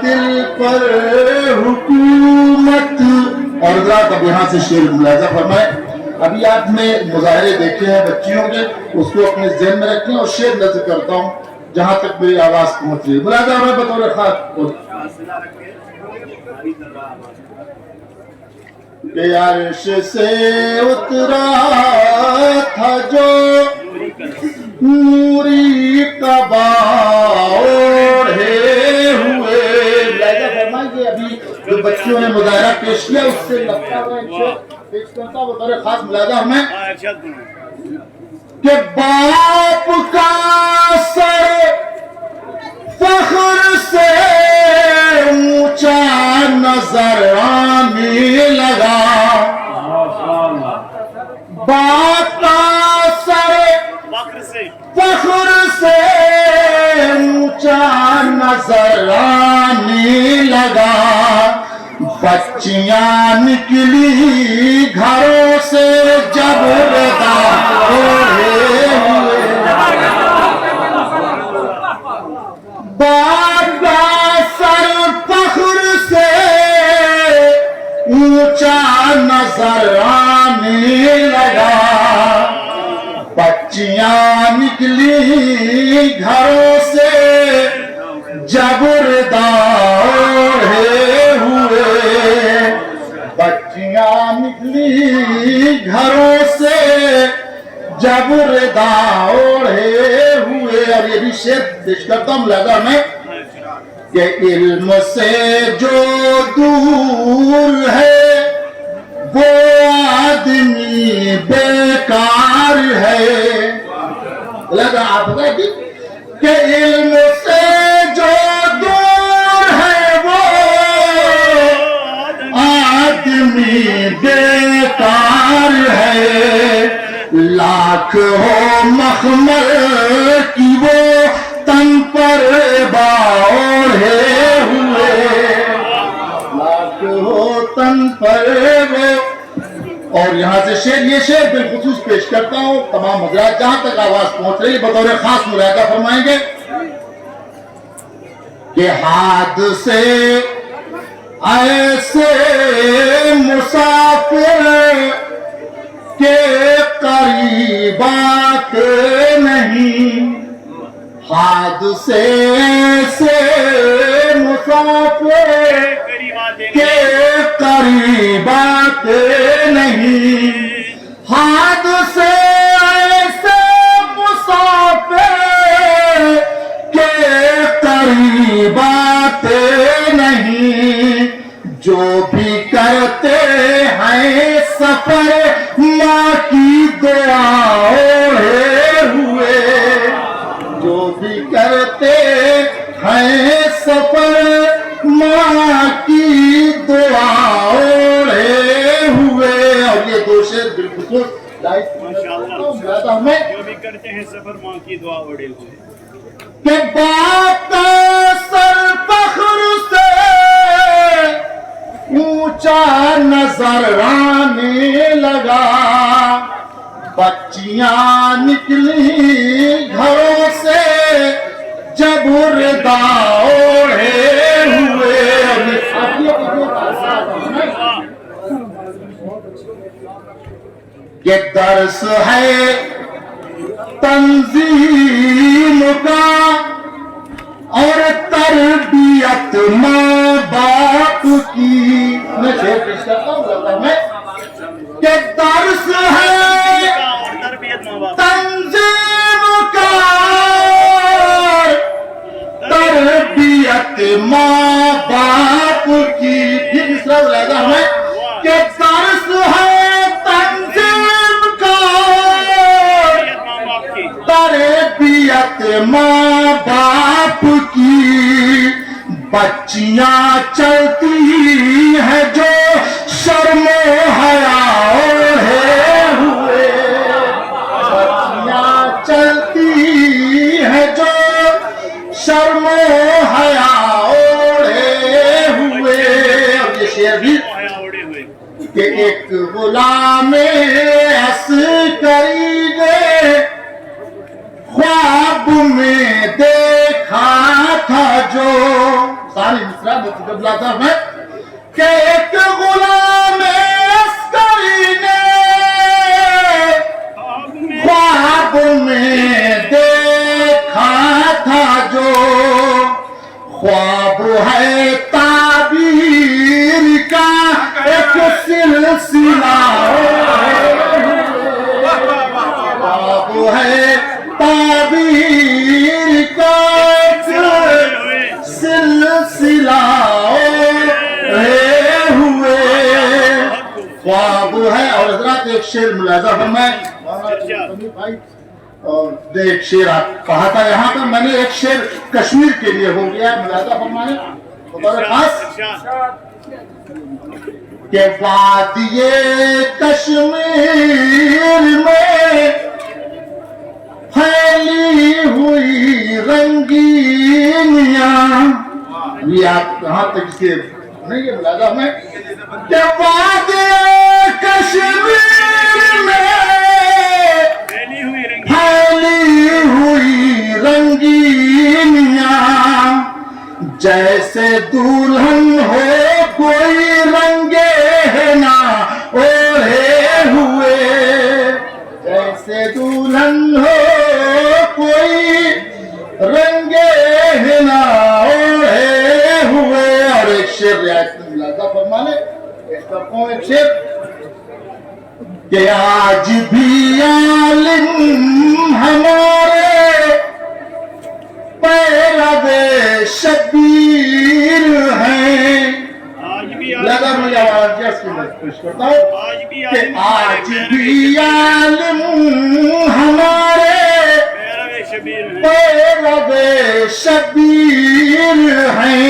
دل پر حکومت. اور ذرا اب یہاں سے شعر ملاحظہ فرمائیں. ابھی آپ نے مظاہرے دیکھے ہیں بچیوں کے، اس کو اپنے ذہن میں رکھیں اور شعر نظر کرتا ہوں جہاں تک میری آواز پہنچ رہی ہے. ملاحظہ ہمیں بطور خاص کہ عرش سے اترا تھا جو نوری قبا اوڑھے ہوئے. لہذا فرمائیے ابھی جو بچیوں نے مظاہرہ پیش کیا اس سے لگتا ہوا پیش کرتا ہوں بطور خاص ملاحظہ ہمیں کہ باپ کا سر فخر سے اونچا نظر آنے لگا. باپ کا سر فخر سے اونچا نظر آنے لگا. بچیاں نکلی گھروں سے جب ردا ہوئے. باپ کا سر فخر سے اونچا نظر آنے لگا. بچیاں نکلی گھروں سے جب ردا ہوئے. بچیاں نکلی گھروں سے جب ردا اوڑھے ہوئے. اور یہ بھی شعر پیش کرتا ہوں لہذا میں کہ علم سے جو دور ہے وہ آدمی بیکار ہے. لہذا آپ بتائیں کہ علم سے جو دور ہے وہ آدمی بیکار ہے. لاکھ ہو مخمل کی وہ تن پر باوڑھے ہوئے. لاکھ ہو تن پر وہ. اور یہاں سے شعر یہ شعر بالخصوص پیش کرتا ہوں تمام حضرات جہاں تک آواز پہنچ رہی بطور خاص ملاحظہ فرمائیں گے کہ ہاتھ سے ایسے مسافر کے قریب آتے نہیں، حادثے سے مسافر کے قریب آتے نہیں، حادثے سے مسافر کے قریب آتے نہیں، جو بھی کرتے ہیں سفر ماں کی دعا اوڑھے ہوئے، جو بھی کرتے ہیں سفر ماں کی دعا اوڑھے ہوئے۔ اور یہ دو شعر بالخصوص ہمیں جو بھی کرتے ہیں سفر ماں کی دعا اوڑھے ہوئے، کہ بات سر فخر سے اونچا نظر آنے لگا، بچیاں نکلی گھروں سے جب ردا اوڑھے ہوئے۔ یہ درس ہے تنظیم کا اور تربیت ماں باپ کی۔ میں شعر پیش کرتا ہوں کہ درس ہے تنظیم کا تربیت ماں باپ کی۔ پھر اس طرح لگا ہے کہ درس ہے تنظیم کا تربیت ماں باپ کی، بچیاں چلتی ہیں جو شرم و حیا اوڑھے ہوئے، بچیاں چلتی ہیں جو شرم و حیا اوڑھے ہوئے۔ اور یہ شعر بھی کہ ایک غلام عسکری نے خواب میں دیکھا تھا جو، ساری مصرع متقبلہ تھا میں، کہ ایک غلام عسکری نے خواب میں دیکھا تھا جو، خواب ہے تعبیر کا ایک سلسلہ، خواب ہے تعبیر کا ایک سلسلہ ہوئے، خواب ہے۔ اور حضرات ایک شعر ملاحظہ فرمائیں، اور ایک شعر آپ کہا تھا یہاں پر، میں نے ایک شعر کشمیر کے لیے ہو گیا ملاحظہ فرمائیں بطور خاص، کہ وادی کشمیر میں پھیلی ہوئی رنگینیاں، یہ آپ کہاں تک اس کے نہیں یہ ملاحظہ میں، کہ وادی کشمیر میں پھیلی ہوئی رنگینیاں، جیسے دلہن ہو کوئی رنگے حنا اوڑھے ہوئے، جیسے دلہن ہو کوئی رنگے حنا اوڑھے ہوئے۔ اور ایک شعر رعایت میں ملاحظہ فرمانے ایک کرتا ہوں، ایک شعر کہ آج بھی عالم ہمارے پیرو شبیر ہیں، لگا مجھے آواز جیس کی میں پیش کرتا ہوں کہ آج بھی عالم ہمارے پیرو شبیر ہیں،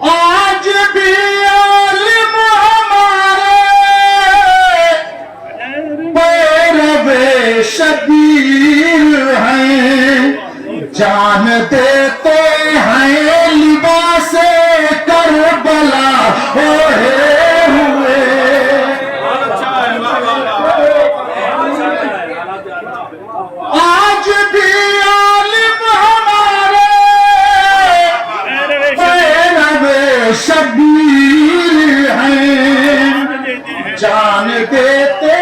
آج بھی عالم ہمارے پیرو شبیر ہیں، جان دیتے ہیں لباس کربلا اوڑھے ہوئے، آج بھی عالم ہمارے پیرو شبیر ہیں، جان دیتے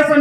10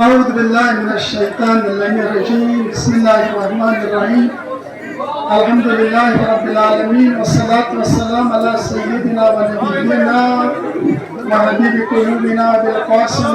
أعوذ بالله من الشيطان الرجيم بسم الله الرحمن الرحيم الحمد لله رب العالمين والصلاة والسلام على سيدنا ونبينا وحبيب قلوبنا بالقاسم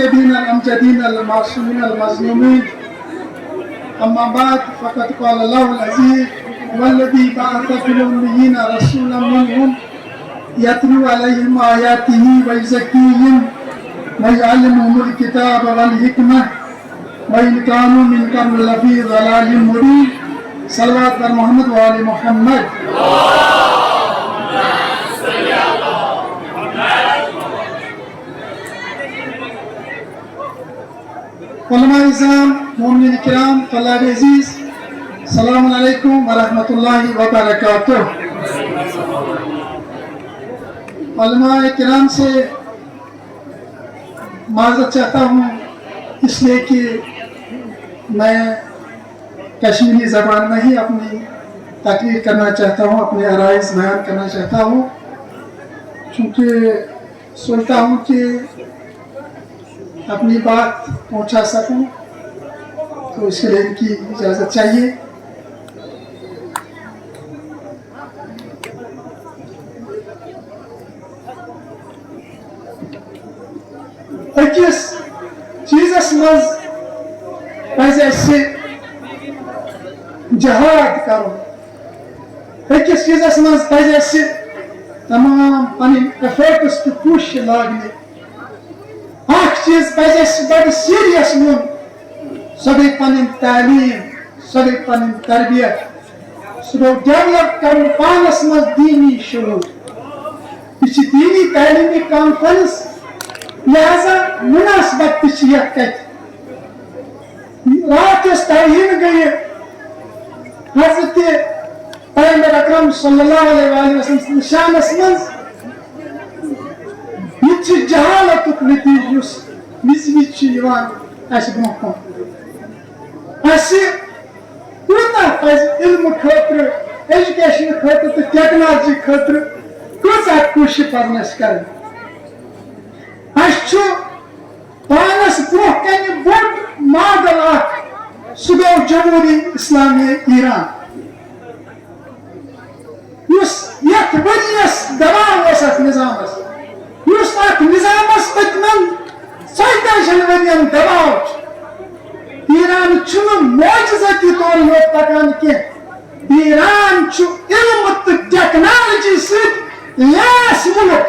المكتبين الأمجدين المعصومين المظلومين. أما بعد فقد قال الله العزيز والذي بعث في الأميين رسولا منهم يتلو عليهم آياته ويزكيهم ويعلمهم الكتاب والحكمة وإن كانوا من قبل لفي ضلال مبين. صلوات بر محمد وآل محمد. علماء اعظام، مومنین کرام، طلاب عزیز، السلام علیکم ورحمۃ اللہ وبرکاتہ. علماء کرام سے معذرت چاہتا ہوں اس لیے کہ میں کشمیری زبان میں ہی اپنی تقریر کرنا چاہتا ہوں، اپنے عرائض بیان کرنا چاہتا ہوں، چونکہ سوچتا ہوں کہ اپنی بات پہنچا سکوں، تو اس کے لیے ان کی اجازت چاہیے. أکِس چیزس مز پزِ اَسہِ جہاد کرُن. أکِس چیزس مز پزِ اَسہِ تمام پنٕنۍ ایفٲرٹس تہٕ کوٗشش لاگنہِ. اکھ چیز پزِ اَسہِ بڑٕ سیریس نیُن، سۄ گٔے پنٕنۍ تعلیٖم، سۄ گٔے پنٕنۍ تربیت، سُہ گوٚو ڈیولپ کرُن پانس منٛز دیٖنی شعوٗر. یہِ چھِ دیٖنی تعلیٖمی کانفرنس، لہذا مناسبت تہِ چھِ یتھ کتھِ. رات یۄس تعلیٖم گٔیہِ حضرت پیغمبر اکرم صلی اللہ علیہ وسلم سٕنٛدِس شانس منٛز، یہ چھِ جہالتُک نتیجہٕ یُس وِزِ وِزِ چھُ یِوان اَسہِ برٛونٛہہ کُن. اَسہِ کوٗتاہ پزِ علمہٕ خٲطرٕ، ایجوکیشن خٲطرٕ تہٕ ٹیکنالوجی خٲطرٕ کۭژاہ کوٗشش پزن اَسہِ کرٕنۍ. اَسہِ چھُ پانس برٛونٛہہ کنہِ بوٚڑ ماڈل اکھ، سُہ گوٚو جمہوٗری اسلامیہ ایران، یُس یتھ ؤرۍیس دباو اوس اتھ نظامس، یُس اتھ نظامس پٔتمٮ۪ن 40 ؤرین دباو چھُ. ایران چھُنہٕ معجزٲتی طور یوت پکان کینٛہہ، ایران چھُ علمہٕ تہٕ ٹیکنالوجی سۭتۍ لیس مُلک.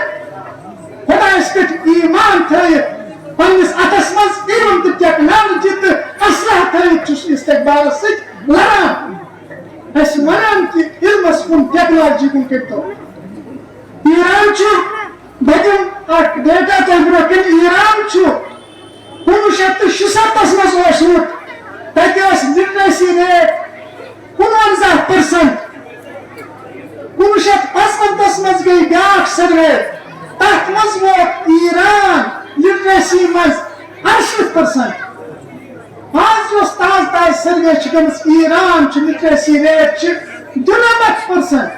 خۄدایس پٮ۪ٹھ ایمان تھٲیِتھ پننِس اتھس منٛز علم تہٕ ٹیکنالوجی تہٕ اسلحہ تھٲیِتھ چھُ سُہ استقبالس سۭتۍ لڑان. أسۍ ونان کہِ علمس کُن ٹیکنالوجی کُن کٔرۍتو. ایران چھُ، بہٕ دِمہٕ اکھ ڈیٹا تۄہہِ برٛونٛہہ کَنہِ. ایران چھُ 1967 منٛز اوسمُت، تتہِ ٲس لٹریسی ریٹ 55%. 1955 منٛز گٔیہِ بیٛاکھ سروے، تتھ منٛز ووت ایران لٹریسی منٛز 68%. آز یۄس تازٕ سروے چھِ گٔمٕژ، ایران چھُ لٹریسی ریٹ چھِ 92%.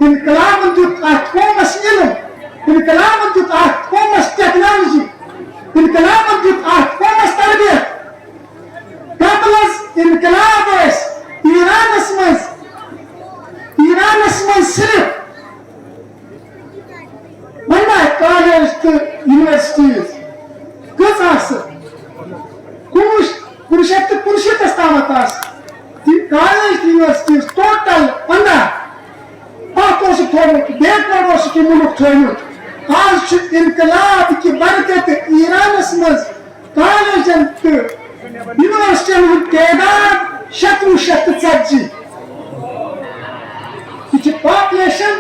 انقلابن دیُت اتھ قومس علم، انقلابن دیُت اتھ قومس ٹیکنالوجی، انقلابن دیُت اتھ قومس تربیت. قبل از انقلاب ٲسۍ ایرانس منٛز صرف 15 کالیج تہٕ یونیورسٹیٖز. کٔژ آسہٕ؟ 1965 تامتھ آسہٕ کالیج تہٕ یونیورسٹیٖز، ٹوٹل 15. اکھ اوسُکھ تھوٚومُت، بیکوٲڈ اوسُکھ یہِ مُلک تھوٚومُت. آز چھُ انقلاب کہِ برکتہٕ ایرانس منٛز کالیجن تہٕ یونیورسٹین ہُنٛد تعداد 640. یہ چھِ پاپولیشن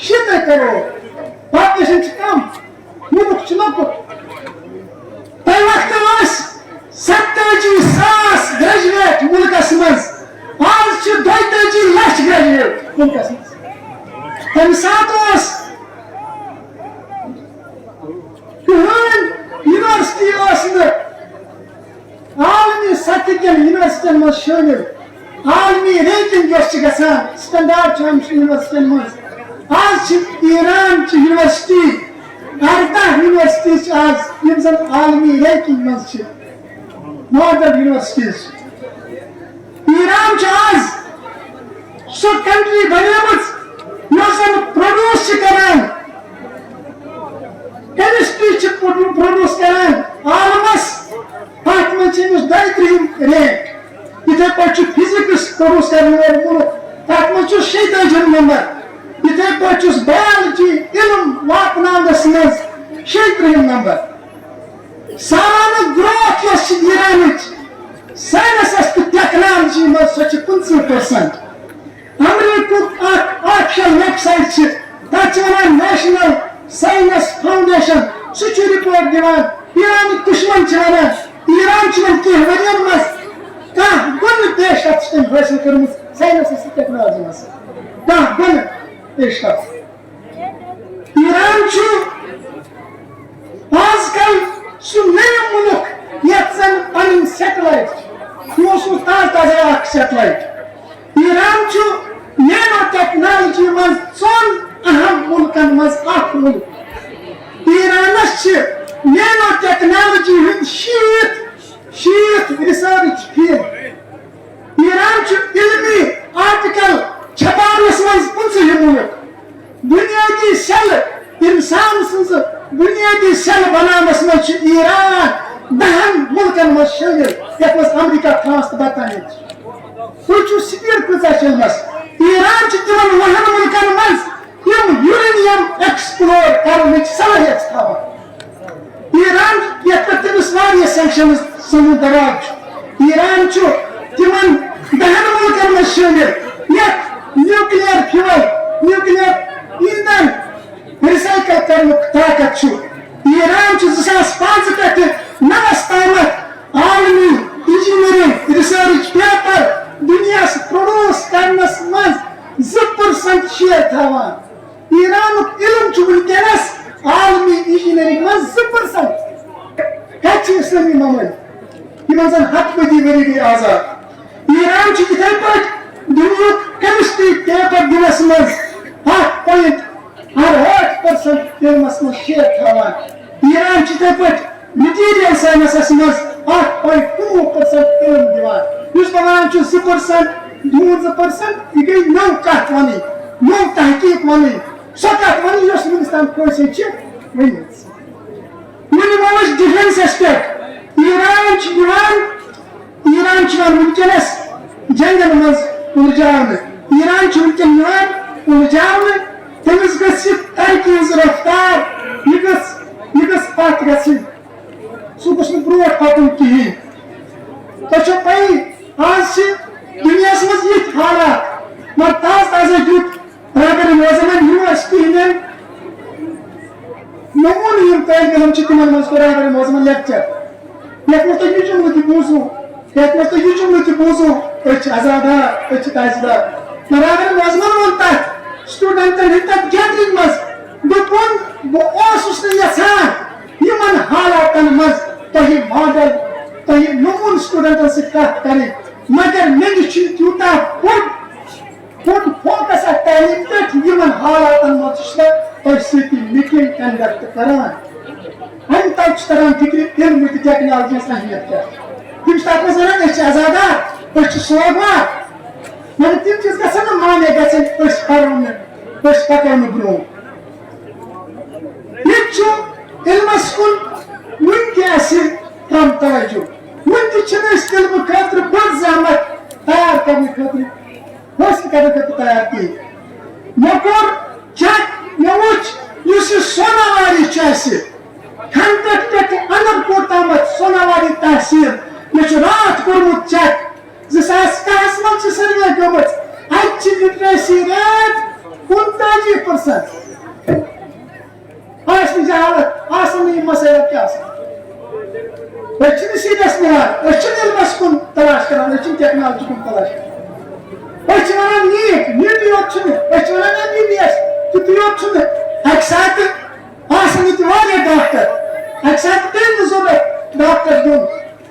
70 کروڑ. پاپولیشن چھِ کم، مُلک چھُ لۄکُٹ. تمہِ وقتہٕ ٲسۍ 47,000 گریجویٹ مُلکس منٛز، آز چھِ 32 لچھ گریجویٹ مُلکس منٛز. تمہِ ساتہٕ اوس کٕہٕنۍ یونیورسٹی ٲس نہٕ عالمی سطح کٮ۪ن یونیورسٹین منٛز شٲمِل. عالمی رینکنگ یۄس چھِ گژھان سٹینڈارڈ چھُ أمِس یونیورسٹین منٛز. آز چھِ ایران چہِ یونیورسٹی 18 یونیورسٹی چھِ آز یِم زن عالمی رینکنگ منٛز چھِ، ماڈل یونیورسٹیز. ایران چھُ آز سۄ کنٹری بنیمٕژ یۄس زن پروڈیوس چھِ کران، کیمسٹری چھِ پروڈیوس کران، پروڈیوس کرنے وول ملک تک مجھ 36 نمبر اتھے پہ بایولوجی علم واتناونس مز 36 نمبر سالانہ گروتھ یس ایران سائنسس تو ٹیکنالوجی مز سو 50%. امریکہ آفیشل ویب سائٹ تک ونان نیشنل سائنس فاؤنڈیشن سہ رپورٹ دان ایران دشمن ونان ایران کی ورین مز گۄڈنیُک پیش رفت حٲصِل کٔرمٕژ ساینسس تہٕ ٹیکنالوجی مز گۄڈنیُک پیش رفت. ایران آز کل سہ نٔیِو مُلک یتھ زن پنٕنۍ سیٹلائٹ یہ تازہ اکھ سیٹلائٹ. ایران نینو ٹیکنالوجی مز 4 اہم ملکن مز اکھ ملک. ایرانس نینو ٹیکنالوجی ہند 60 ریسرچ فیلڈ. ایران علمی آرٹیکل چھپانس مز 50 ملک. بنیادی سیل انسان سز بنیادی سیل بنانس مز ایران 10 ملکن مز شامل یتھ مز امریکہ فرانس تو برطانیہ. تھی سپیڈ کۭژاہ چھِ أمِس. ایران تمن 10 ملکن مز یورینیم ایکسپلور کرنٕچ صلٲحیت تھاوان. ایران یتھ پٮ۪ٹھ تٔمِس واریاہ سینکشنز سنٛد دباو. ایران تمن 10 ملکن مز شامل یتھ نیوکلیر فیول نیوکلیر ایندھن ریسائکل کرنُک طاقت. ایران 2005 پٮ۪ٹھ 9 تامتھ عالمی انجینئرنگ ریسرچ پیپر دنیا پروڈیوس کرنس مز 2% شیئر تھاوان. ایرانُک علم ونکس عالمی انجینئرنگ مز 2%. کتہِ اسلامی ممالک یمن زن 70 ؤری گٔے آزاد. ایران یتھے پٲٹھۍ دُنیُک کیمسٹری پیپر دنس مز 8% علمس مز شیئر تھاوان. ایران یتھے پٲٹھۍ مٹیریل سائنسس مز 8.2% علم دِوان. یُس بنان 2% 2% یہ گئی نو کت ونٕنۍ نو تحقیق ونٕنۍ سۄ کتھ ونٕنۍ یۄس ونیُک تام کٲنٛسے چھِ ؤنمٕژ. وۄنۍ یِمو أسۍ ڈِفینسس پٮ۪ٹھ. ایران ونکیٚنس جنگن مز اُلجاونہٕ. ایران ونکیٚن یِوان اُلجاونہٕ. تٔمِس گژھِ ترقی ہٕنٛز رفتار یہِ گٔژھ پتھ گژھٕنۍ. سُہ گوٚژھ نہٕ برونٛٹھ پکُن کِہیٖنۍ. تۄہہِ چھو پَیی آز دُنیاہس مز یِتھۍ حالات. مگر تازٕ دیُت رہبر معظمن یونیورسٹی ہٕنٛدٮ۪ن نموٗنہٕ یِم طٲلبہِ علم چھِ تِمن منٛز کوٚر رہبر معظمن لیکچر یتھ منٛز تُہۍ یہِ جملہٕ تہِ بوٗزوٕ أسۍ چھِ آزادار أسۍ چھِ تاجدار. رہبر معظمن ووٚن تتھ سٹوڈنٹن ہٕنٛدۍ تتھ گیدرنگ منٛز دوٚپُن بہٕ اوسُس نہٕ یژھان یِمن حالاتن منٛز تۄہہِ ماڈل تۄہہِ نموٗنہٕ سٹوڈنٹن سۭتۍ کتھ کرٕنۍ. مگر مےٚ نِش چھُ تیوٗتاہ بوٚڑ فوکس اتھ تعلیٖم پٮ۪ٹھ یِمن حالاتن منٛز چھُس بہٕ تۄہہِ سۭتی میٖٹنگ کنڈکٹ کران. امہِ تک چھُ تران فکرِ علم تہٕ ٹیکنالوجی ہٕنٛز اہمیت کیٛاہ. تِم چھِ تتھ منٛز ونان أسۍ چھِ آزادار أسۍ چھِ سوگوار. مگر تِم چیٖز گژھن نہٕ مانے گژھٕنۍ أسۍ پرو نہٕ أسۍ پکو نہٕ برونٛہہ. ییٚتہِ چھُ علمس کُن وُنہِ تہِ اسہِ کم توجہ. وُنہِ تہِ چھِنہٕ أسۍ علمہٕ خٲطرٕ بٔڑ زحمت تیار کرنہٕ خٲطرٕ حٲصِل کرنہٕ خٲطرٕ تیار کِہیٖنۍ. مےٚ کوٚر چیک مےٚ وُچھ یُس یہِ سوناواری چھُ اسہِ کھنٛڈپت پٮ۪ٹھ اننت پوٗر تامتھ سوناواری تحصیل مےٚ چھُ راتھ کوٚرمُت چیک 2010 منٛز چھِ سٔروے گٔمٕژ. اتہِ چھِ لٹریسی ریٹ 45%. آسہِ نہٕ جہالت آسن نہٕ یِم مسٲیل کیٛاہ آسان. أسۍ چھِنہٕ سیٖریس نِوان أسۍ چھِنہٕ علمس کُن تلاش کران أسۍ چھِنہٕ ٹیکنالوجی کُن تلاش کران. أسۍ چھِ ونان نیٖٹ یوت چھُنہٕ أسۍ چھِ ونان MBBS تِتُے یوت چھُنہٕ. اکہِ ساتہٕ آسن ییٚتہِ واریاہ ڈاکٹر اکہِ ساتہٕ پیٚیہِ نہٕ ضروٗرت ڈاکٹر دیُن.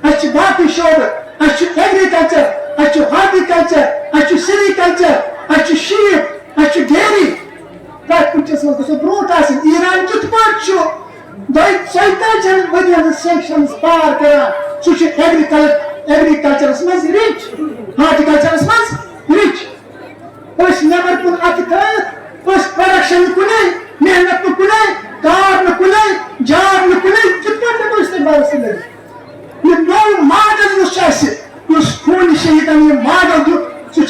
اسہِ چھِ باقٕے شعبہٕ اسہِ چھُ ایگریکلچر اسہِ چھُ ہارٹیکلچر اسہِ چھُ سیریکلچر اسہِ چھُ شیٖپ اسہِ چھُ ڈیری. پرٛٮ۪تھ کُنہِ چیٖزس منٛز گژھو برونٛٹھ آسٕنۍ. ایران کِتھ پٲٹھۍ چھُ 42 ؤرین ہٕنٛز سینکشنز پار کران. سُہ چھُ ایگریکلچرس منٛز رِچ ہارٹیکلچرس منٛز رِچ. أسۍ نٮ۪بر کُن اَتھٕ ترٲیِتھ أسۍ پروڈکشن نہٕ کُنے محنت نہٕ کُنے کار نہٕ کُنے جاب نہٕ کُنے کِتھ پٲٹھۍ ہٮ۪کو أسۍ تَمہِ باپتھ لٔگِتھ. یہ نو ماڈل یُس چھُ اَسہِ یُس خوٗنہِ شہیٖدن یہِ ماڈل دیُت سُہ چھُ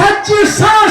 40,000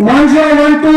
1012